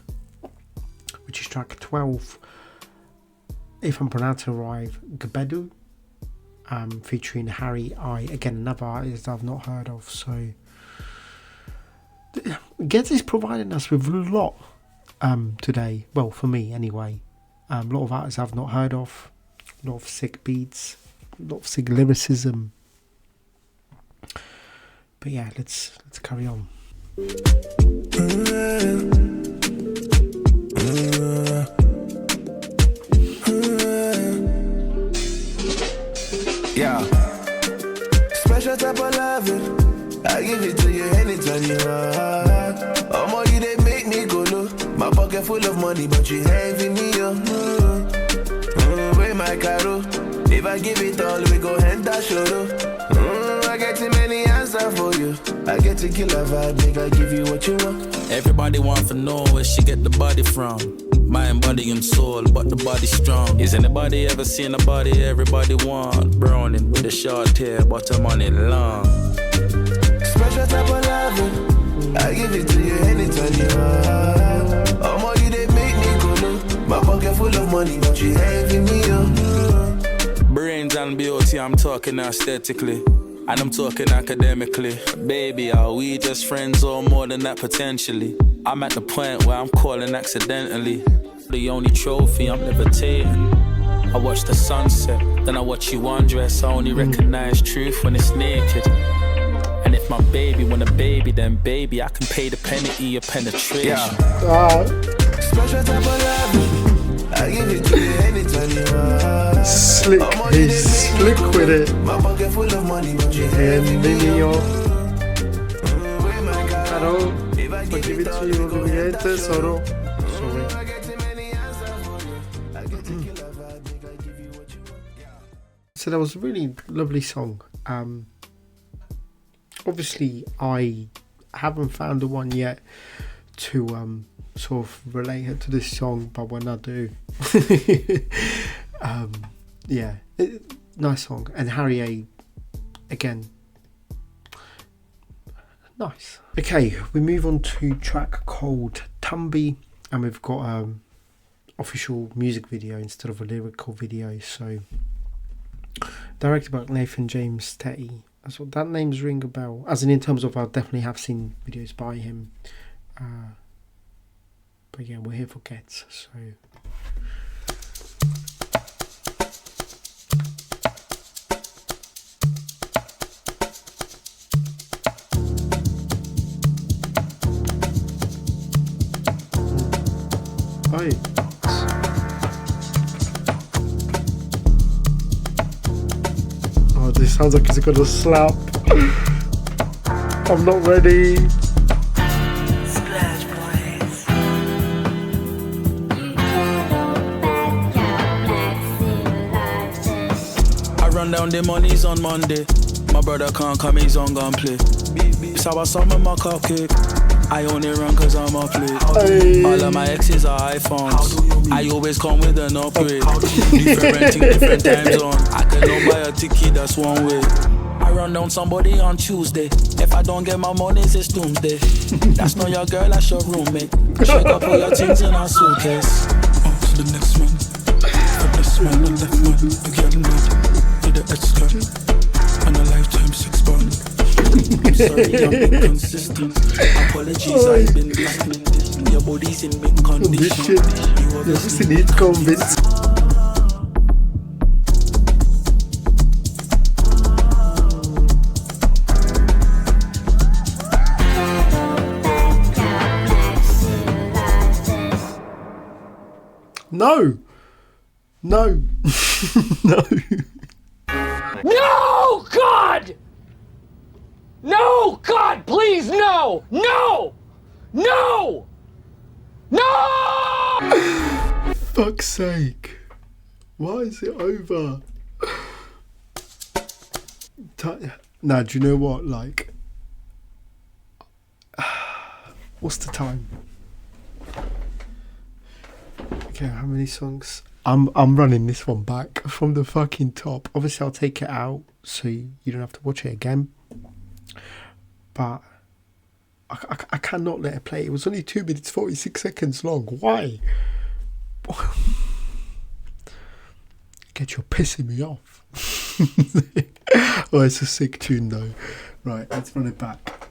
which is track 12, if I'm pronouncing it right, Ghetts, featuring Harry I. Again, another artist I've not heard of. So Ghetts is providing us with a lot today. Well, for me anyway. A lot of artists I've not heard of. A lot of sick beats. A lot of sick lyricism. But yeah, let's carry on. Yeah. Special type of loving. I give it to you anytime you want. Oh, more you they make me go low. My pocket full of money, but you having me up. Where my caro? If I give it all, we go hand that show. I get too many answers for you. I get to kill a vibe, make I give you what you want. Everybody want to know where she get the body from. Mind, body and soul, but the body strong. Is anybody ever seen a body everybody want? Browning with a short hair, but her money long. Special type of loving. I give it to you anytime you want. Oh, more you they make me go low. My pocket full of money, but you having me up. Brains and beauty, I'm talking aesthetically. And I'm talking academically. Baby, are we just friends or more than that potentially? I'm at the point where I'm calling accidentally. The only trophy I'm levitating. I watch the sunset, then I watch you undress. I only recognize truth when it's naked. And if my baby want a baby, then baby, I can pay the penalty of penetration. Yeah. Special type of love. I give it to you anytime you want. Slick, he's slick with it. My pocket full of money, but you having me up. Claro, I give it to you, olvídate, tesoro. Sorry. So that was a really lovely song. Obviously, I haven't found the one yet to sort of relate it to this song, but when I do, nice song. And Harry A, again, nice. Okay, we move on to track called Tumbioi, and we've got official music video instead of a lyrical video. So directed by Nathan James Tetty. So that name's ring a bell. As in terms of, I definitely have seen videos by him. But yeah, we're here for Ghetts, so. Hi. Oh, this sounds like it's gonna slap. I'm not ready. Down the money's on Monday. My brother can't come, he's on gun play. So I saw my cupcake. I only run cause I'm up late. All of my exes are iPhones. I always come with an upgrade. Different time zone. I can no buy a ticket, that's one way. I run down somebody on Tuesday. If I don't get my money, it's doomsday. That's not your girl, that's your roommate. Shake up all your things in our suitcase. On to the next one. From this man, the left man, again mad. The ex-cut and a lifetime 6 bond. I'm sorry, I'm inconsistent. Apologies, I've been blacklisted. Your body's in mint condition. You obviously need convinced. No, no, no. No, God! No, God, please, no! No! No! No! Fuck's sake. Why is it over? Nah, do you know what? Like, what's the time? Okay, how many songs? I'm running this one back from the fucking top. Obviously, I'll take it out so you don't have to watch it again. But I cannot let it play. It was only 2 minutes 46 seconds long. Why? Get, you're pissing me off. Oh, it's a sick tune though. Right, let's run it back.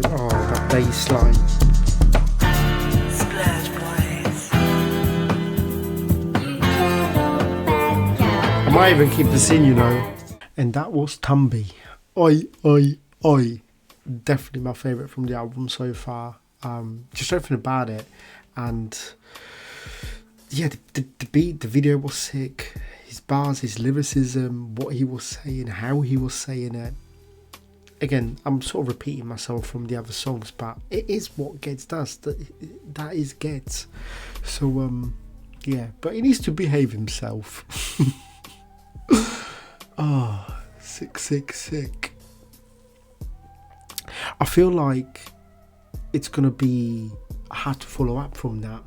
Oh, that bass line. I might even keep this in, you know. And that was Tumbioi. Oi, oi, oi. Definitely my favourite from the album so far. Just everything about it. And yeah, the beat, the video was sick. His bars, his lyricism, what he was saying, how he was saying it. Again, I'm sort of repeating myself from the other songs, but it is what Ghetts does. That is Ghetts. So, yeah, but he needs to behave himself. Oh, sick. I feel like it's going to be hard to follow up from that,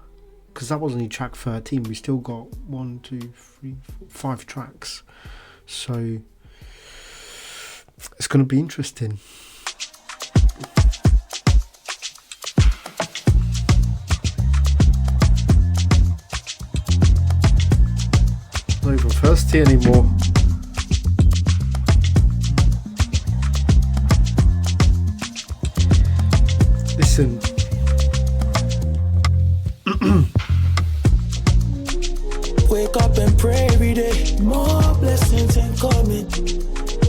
because that was only track 13. We still got 1, 2, 3, 4, 5 tracks. So it's going to be interesting. Not even thirsty anymore. Listen. Wake up and pray every day. More blessings incoming.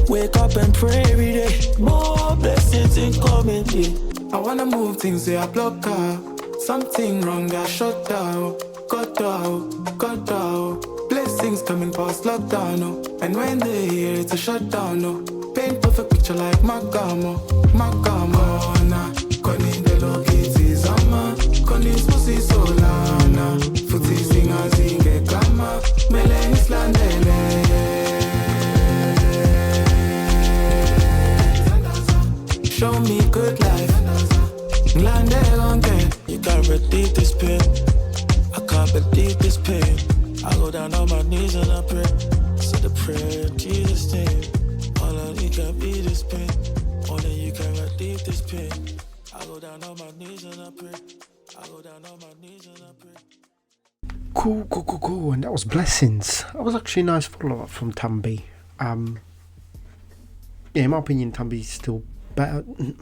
Wake up and pray every day. More blessings incoming. Yeah. I wanna move things, they are block out. Something wrong, they are shut down. Got out. Blessings coming past lockdown, no. And when they hear it's a shutdown, no. Paint perfect picture like Magamo. Oh, nah. Koni de lo kiti zama. Koni spusi solana. Futi singa zinge kama. Mele islandele. Show me good life. You can't redeem this pain. I can't believe this pain. I go down on my knees and I pray. Say the prayer in Jesus' name. All I need can be this pain. Only you can redeem this pain. I go down on my knees and I pray. I go down on my knees and I pray. Cool. And that was Blessings. That was actually a nice follow-up from Tumbioi. Yeah, in my opinion, Tumbioi is still better. I'm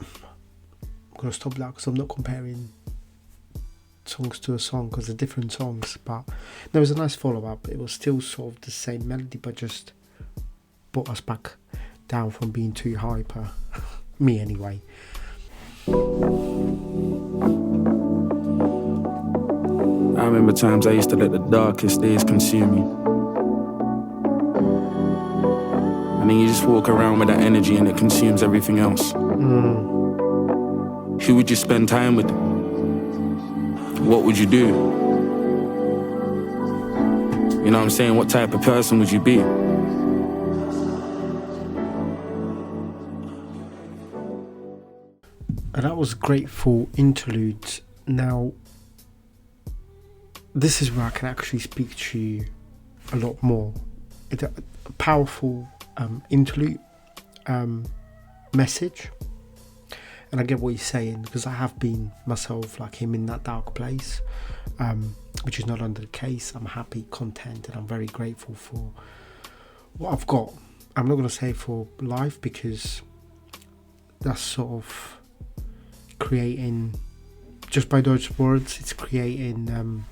going to stop that because I'm not comparing songs to a song because they're different songs, but there was a nice follow-up. It was still sort of the same melody, but just brought us back down from being too hyper. Me anyway. I remember times I used to let the darkest days consume me, and then you just walk around with that energy and it consumes everything else. Who would you spend time with? What would you do? You know what I'm saying? What type of person would you be? And that was Grateful Interlude. Now, this is where I can actually speak to you a lot more. It's a powerful interlude message. And I get what he's saying, because I have been myself like him in that dark place, which is not under the case. I'm happy, content, and I'm very grateful for what I've got. I'm not going to say for life, because that's sort of creating, just by those words, it's creating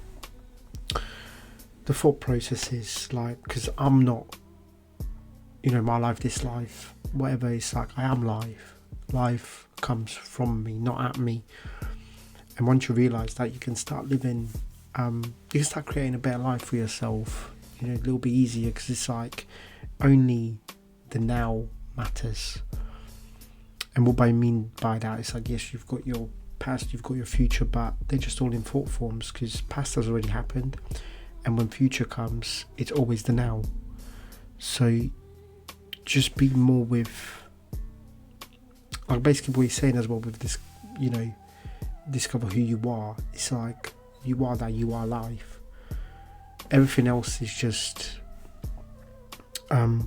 the thought processes, like, because I'm not, you know, my life, this life, whatever, it's like I am life. Life comes from me, not at me. And once you realise that, you can start living, you can start creating a better life for yourself, you know, a little bit easier, because it's like only the now matters. And what I mean by that is, like, yes, you've got your past, you've got your future, but they're just all in thought forms, because past has already happened, and when future comes, it's always the now. So just be more with, like basically what he's saying as well with this, you know, discover who you are. It's like you are that, you are life. Everything else is just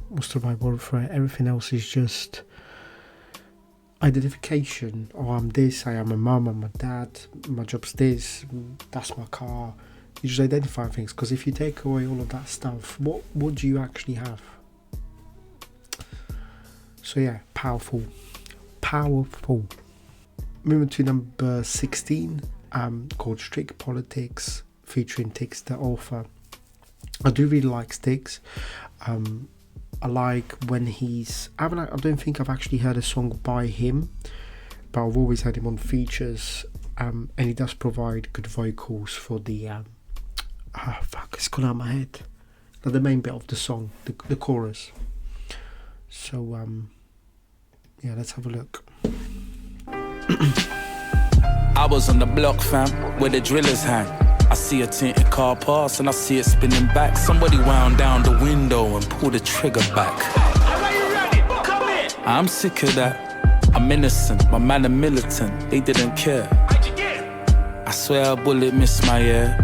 what's the right word for it? Everything else is just identification. Oh, I'm this, I am a mum, I'm a dad, my job's this, that's my car. You just identify things, because if you take away all of that stuff, what do you actually have? So yeah, powerful. Moving to number 16, called Strict Politics, featuring Tix the Author. I do really like Sticks. I like when I don't think I've actually heard a song by him, but I've always had him on features, and he does provide good vocals for the it's gone out of my head, like the main bit of the song, the chorus. So yeah, let's have a look. I was on the block, fam, where the drillers hang. I see a tinted car pass and I see it spinning back. Somebody wound down the window and pulled the trigger back. Are you ready? Come in. I'm sick of that. I'm innocent, my man a militant, they didn't care. How'd you get? I swear a bullet missed my ear.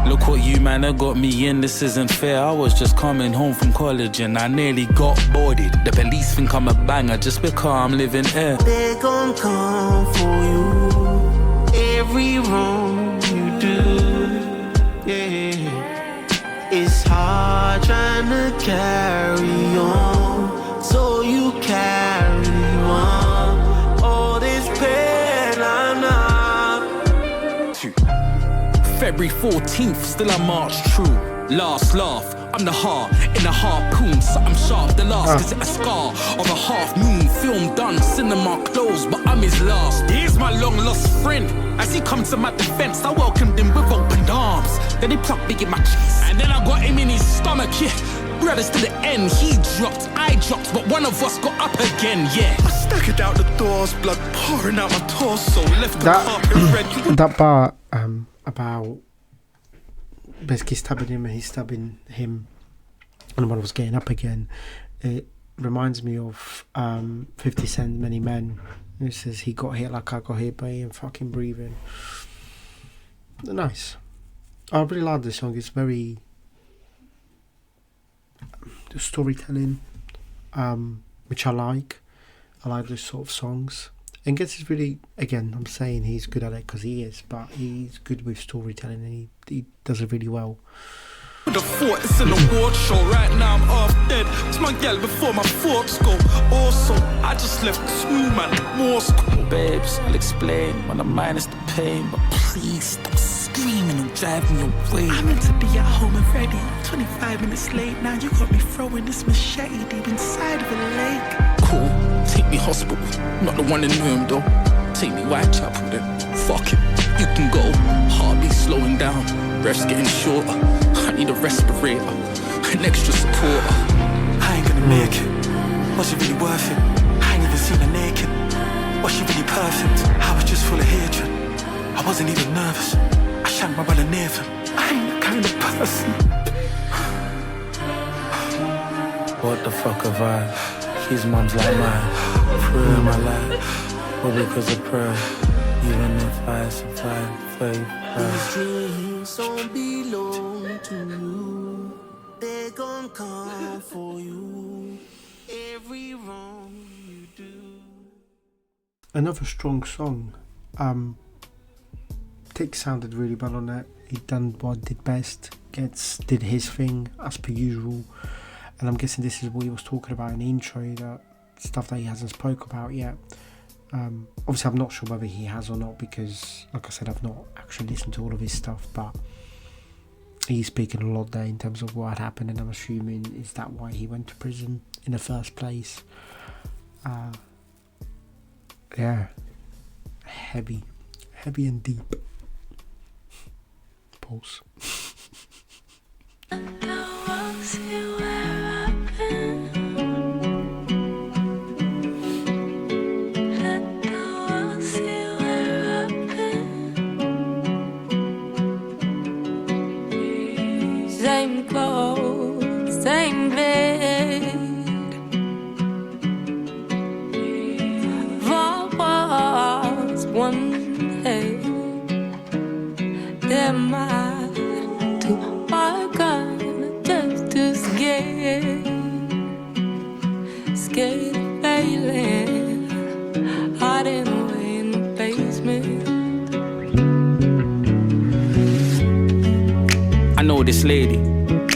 Look what you man have got me in, this isn't fair. I was just coming home from college and I nearly got boarded. The police think I'm a banger just because I'm living here. They gon' come for you, every wrong you do. Yeah, it's hard trying to carry on, so you carry on. All this pain I'm not. February 14th, still I march true. Last laugh, I'm the heart in a harpoon. Something sharp, the last is it a scar of a half moon. Film done, cinema closed, but I'm his last. Here's my long lost friend. As he comes to my defense, I welcomed him with open arms. Then he plucked me in my chest, and then I got him in his stomach, yeah. Brothers to the end, he dropped, I dropped, but one of us got up again, yeah. I staggered out the doors, blood pouring out my torso, left the carpet red. That bar about basically stabbing him and he's stabbing him, and one was getting up again. It reminds me of 50 Cent Many Men. It says he got hit like I got hit, but he ain't fucking breathing. Nice. I really like this song. It's very storytelling, which I like. I like those sort of songs. And Ghetts is really, again, I'm saying he's good at it because he is, but he's good with storytelling and he does it really well. The fort is an award show. Right now I'm half dead. It's my gal before my forks go. Also, I just left Smooth Man, more school. Babes, I'll explain when I'm minus the pain, but please stop screaming and driving your way. I'm meant to be at home and ready. 25 minutes late, now you got me throwing this machete deep inside of a lake. Cool, take me hospital. Not the one in Newham though. Take me Whitechapel then. Fuck it, you can go. Heartbeat slowing down, breath's getting shorter. I need a respirator, an extra supporter. I ain't gonna make it. Was she really worth it? I ain't even seen her naked. Was she really perfect? I was just full of hatred. I wasn't even nervous. I shanked my brother Nathan. I ain't the kind of person. What the fuck have I? His mum's like mine. Prayer in my life, but because of prayer, even if I survive, faith. These dreams don't belong to you. They gon' come for you. Every wrong you do. Another strong song. Tick sounded really well on it. He done what he did best. Ghetts did his thing as per usual. And I'm guessing this is what he was talking about in the intro, that stuff that he hasn't spoke about yet. Obviously I'm not sure whether he has or not, because like I said, I've not actually listened to all of his stuff, but he's speaking a lot there in terms of what happened, and I'm assuming is that why he went to prison in the first place. Yeah, heavy and deep. Pulse. Same clothes, same bed, gate failing, hiding away in the basement. I know this lady,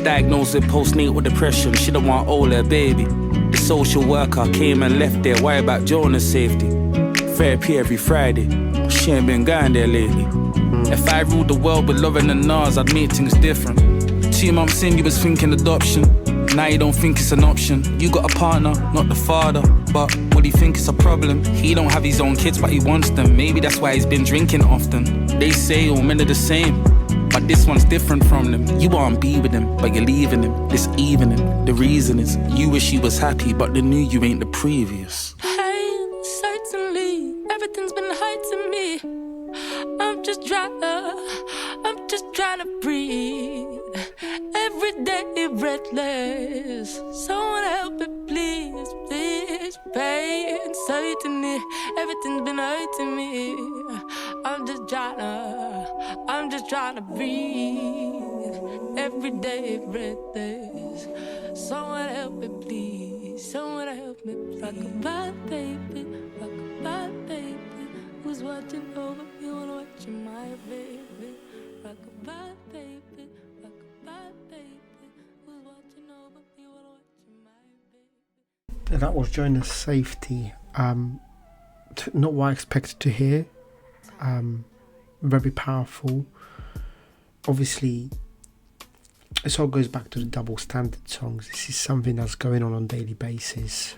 diagnosed with postnatal depression. She don't want all her baby. The social worker came and left there. Worry about Jonahs Safety. Therapy every Friday. She ain't been going there lately. If I ruled the world with loving and Nas, I'd make things different. 2 months in, you was thinking adoption. Now you don't think it's an option. You got a partner, not the father. But would he think it's a problem? He don't have his own kids, but he wants them. Maybe that's why he's been drinking often. They say all men are the same, but this one's different from them. You wanna be with him, but you're leaving him this evening. The reason is you wish he was happy, but they knew you ain't the previous. Hey, certainly, everything's been high to me. I'm just trying to breathe. Every day breathless. Someone help me, please, please. Pain, certainly, everything's been hurting me. I'm just trying to breathe. Every day breathless. Someone help me, please. Someone help me. Rock-a-bye, baby. Rock-a-bye, baby. Who's watching over you and watching my baby? Rock-a-bye, baby. Rock-a-bye, baby. Who's watching over you and watching my baby? That was Jonahs Safety. Not what I expected to hear. Very powerful. Obviously, it all goes back to the double standard songs. This is something that's going on a daily basis.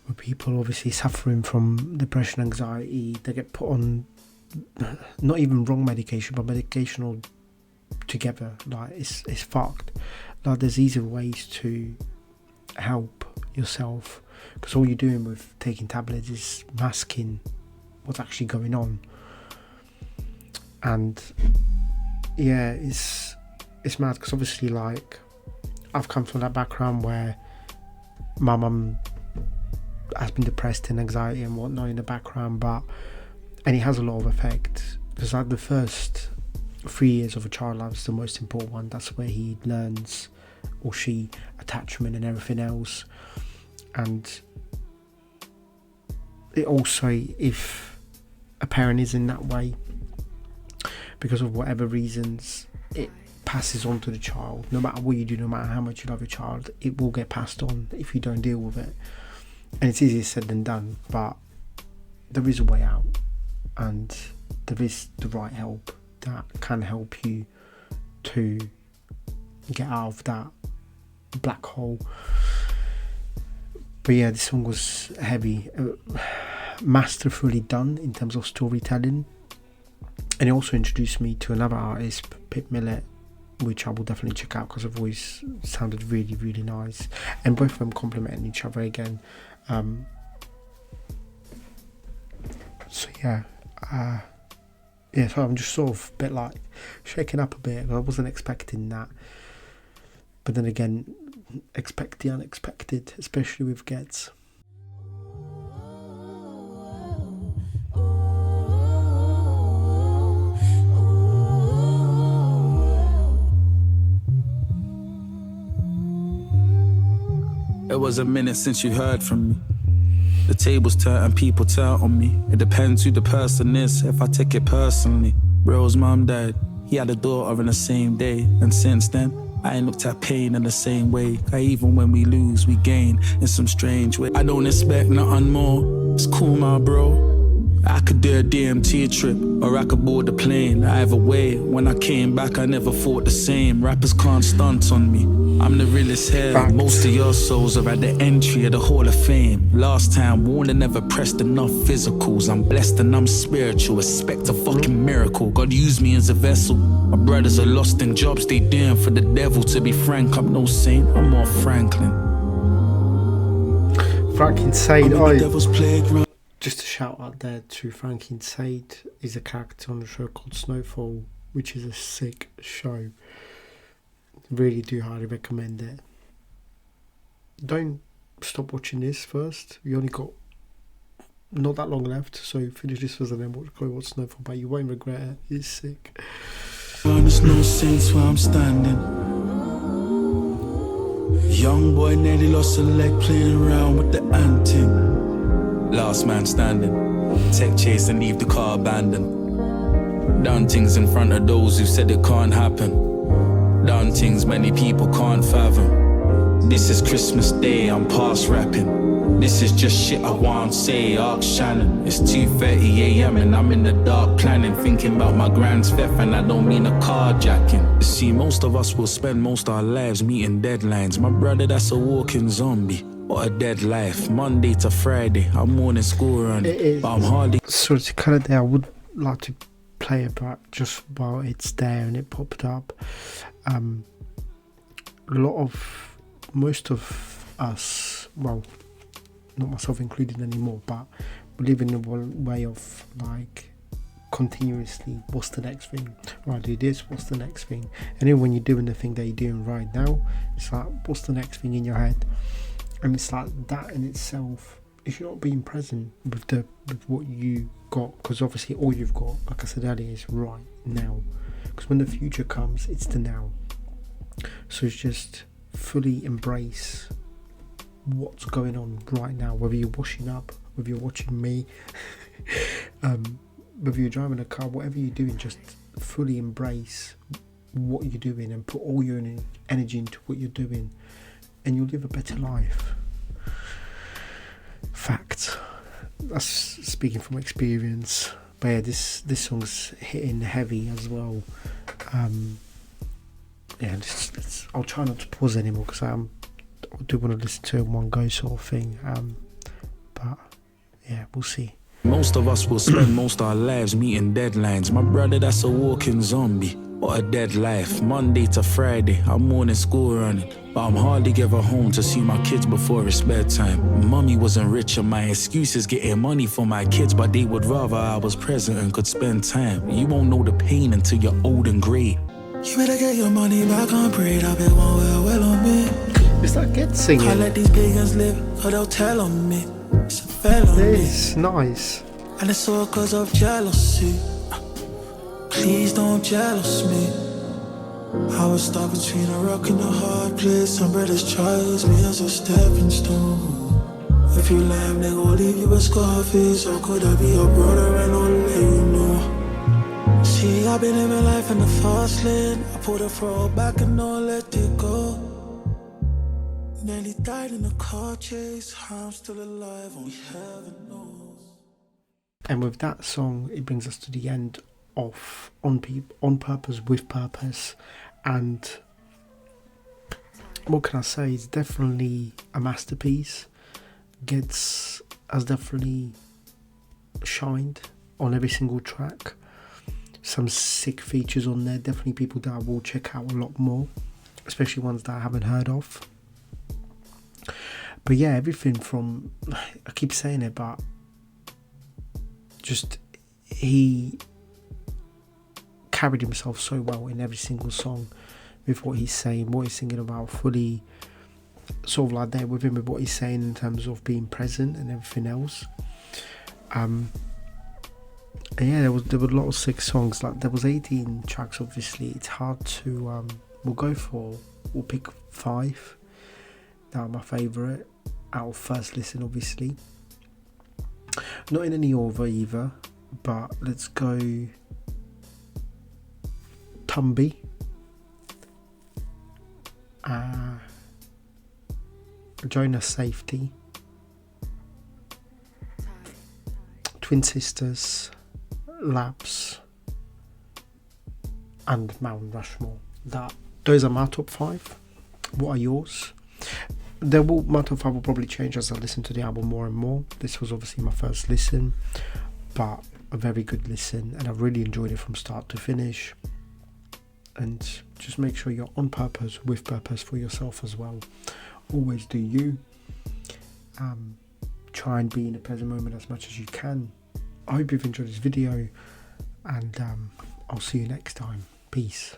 Where people obviously suffering from depression, anxiety, they get put on not even wrong medication, but medication all together. Like it's fucked. Like there's easier ways to help yourself, because all you're doing with taking tablets is masking what's actually going on. And yeah, it's mad, because obviously, like, I've come from that background where my mum has been depressed and anxiety and whatnot in the background, and it has a lot of effect, because like the first 3 years of a child life is the most important one. That's where he learns, or she, attachment and everything else. And it also, if a parent is in that way, because of whatever reasons, it passes on to the child. No matter what you do, no matter how much you love your child, it will get passed on if you don't deal with it. And it's easier said than done, but there is a way out, and there is the right help that can help you to get out of that black hole. But yeah, this song was heavy, masterfully done in terms of storytelling. And it also introduced me to another artist, Pip Millet, which I will definitely check out, because the voice sounded really, really nice. And both of them complementing each other again. So yeah, so I'm just sort of a bit like shaken up a bit. I wasn't expecting that. But then again, expect the unexpected, especially with Ghetts. It was a minute since you heard from me. The tables turn and people turn on me. It depends who the person is, if I take it personally. Bro's mum died, he had a daughter in the same day. And since then, I ain't looked at pain in the same way. Cause even when we lose, we gain in some strange way. I don't expect nothing more, it's cool my bro. I could do a DMT trip, or I could board a plane. Either way, when I came back, I never thought the same. Rappers can't stunt on me, I'm the realest here. Fact. Most of your souls are at the entry of the Hall of Fame. Last time, Warner never pressed enough physicals. I'm blessed and I'm spiritual, expect a fucking miracle. God used me as a vessel. My brothers are lost in jobs they doing for the devil. To be frank, I'm no saint, I'm more Franklin. Franklin Said, just a shout out there to Franklin Said. He's a character on a show called Snowfall, which is a sick show. Really do highly recommend it. Don't stop watching this first. You only got not that long left, so finish this first and then watch Snowfall, but you won't regret it. It's sick. There's no sense where I'm standing. Young boy nearly lost a leg playing around with the ant-ting. Last man standing. Tech chase and leave the car abandoned. Done things in front of those who said it can't happen. Done things many people can't fathom. This is Christmas Day, I'm past rapping. This is just shit I want to say, ask Shannon. It's 2:30 a.m. and I'm in the dark planning, thinking about my grand's theft, and I don't mean a carjacking. You see, most of us will spend most our lives meeting deadlines. My brother, that's a walking zombie. What a dead life. Monday to Friday, I'm morning school running, but I'm hardly... So it's kind of there. I would like to play it back just while it's there and it popped up. Most of us, well, not myself included anymore, but we live in a way of like continuously, what's the next thing? Right, do this, what's the next thing? And then when you're doing the thing that you're doing right now, it's like, what's the next thing in your head? And it's like that in itself, if you're not being present with what you got, because obviously all you've got, like I said earlier, is right now. Because when the future comes, it's the now. So it's just fully embrace what's going on right now, whether you're washing up, whether you're watching me, whether you're driving a car, whatever you're doing, just fully embrace what you're doing and put all your energy into what you're doing, and you'll live a better life. Fact. That's speaking from experience. But yeah, this song's hitting heavy as well. I'll try not to pause anymore because I do want to listen to it in one go sort of thing. But yeah, we'll see. Most of us will spend most our lives meeting deadlines. My brother, that's a walking zombie. What a dead life. Monday to Friday, I'm morning school running, but I'm hardly ever home to see my kids before it's bedtime. Mummy wasn't rich and my excuse is getting money for my kids, but they would rather I was present and could spend time. You won't know the pain until you're old and grey. You better get your money back on parade. I bet one wear well on me. Is that Ghetts singing? Can't let these pagans live, or they'll tell on me. It's a felony. It's nice. And it's all cause of jealousy. Please don't jealous me. I was stuck between a rock and a hard place. Some brothers chose me as a stepping stone. If you lamb, they gon' leave you a scarface. Or could I be your brother and I'll let you know? See, I've been living life in the fast lane. I pulled a throw back and don't let it go. Nearly died in a car chase. I'm still alive, only heaven knows. And with that song, it brings us to the end of On Purpose, With Purpose. And what can I say? It's definitely a masterpiece. Ghetts has definitely shined on every single track. Some sick features on there. Definitely people that I will check out a lot more, especially ones that I haven't heard of. But yeah, everything from, I keep saying it, but just he carried himself so well in every single song with what he's saying, what he's singing about, fully sort of like there with him with what he's saying in terms of being present and everything else. And yeah, there were a lot of sick songs. Like there was 18 tracks. Obviously, it's hard to. We'll pick 5 that are my favourite out of first listen. Obviously, not in any order either, but let's go. Tumbioi, Jonahs Safety, Twin Sisters, Labs, and Mount Rushmore. Those are my top 5. What are yours? My top 5 will probably change as I listen to the album more and more. This was obviously my first listen, but a very good listen, and I really enjoyed it from start to finish. And just make sure you're on purpose, with purpose for yourself as well. Always do you. Try and be in the present moment as much as you can. I hope you've enjoyed this video, and I'll see you next time. Peace.